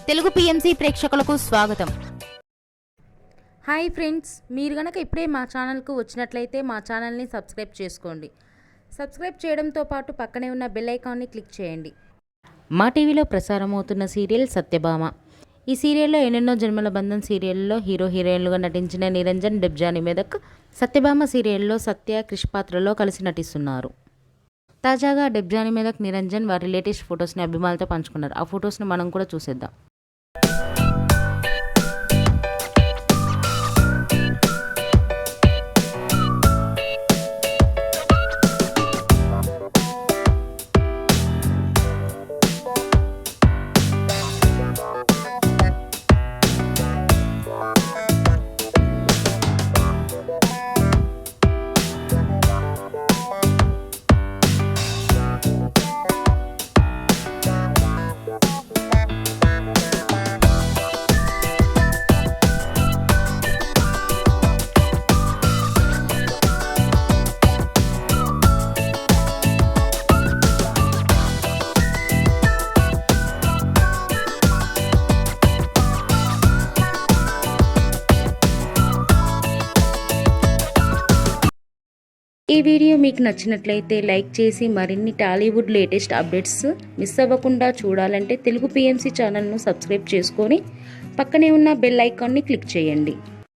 Telugu PMC ప్రేక్షకులకు స్వాగతం. Hi friends, మీరు గనక ఇప్పుడే మా ఛానల్కు వచ్చినట్లయితే మా ఛానల్ని సబ్స్క్రైబ్ చేసుకోండి. సబ్స్క్రైబ్ చేయడంతో పాటు పక్కనే ఉన్న బెల్ ఐకాన్ని క్లిక్ చేయండి. మా టీవీలో ప్రసారమవుతున్న సీరియల్ సత్యభామ. ఈ సీరియల్లో ఎన్నెన్నో జన్మల బంధం సీరియల్లో హీరో హీరోయిన్లుగా నటించిన నిరంజన్, డెబ్జానీ మెదక్ సత్యభామ సీరియల్లో సత్య, క్రిష్ పాత్రలో కలిసి నటిస్తున్నారు. తాజాగా డెబ్జానీ మెదక్, నిరంజన్ వారి లేటెస్ట్ ఫొటోస్ని అభిమానులతో పంచుకున్నారు. ఆ ఫొటోస్ని మనం కూడా చూసేద్దాం. ఈ వీడియో మీకు నచ్చినట్లయితే లైక్ చేసి మరిన్ని టాలీవుడ్ లేటెస్ట్ అప్డేట్స్ మిస్ అవ్వకుండా చూడాలంటే తెలుగు పిఎంసి ఛానల్ను సబ్స్క్రైబ్ చేసుకొని పక్కనే ఉన్న బెల్ ఐకాన్ని క్లిక్ చేయండి.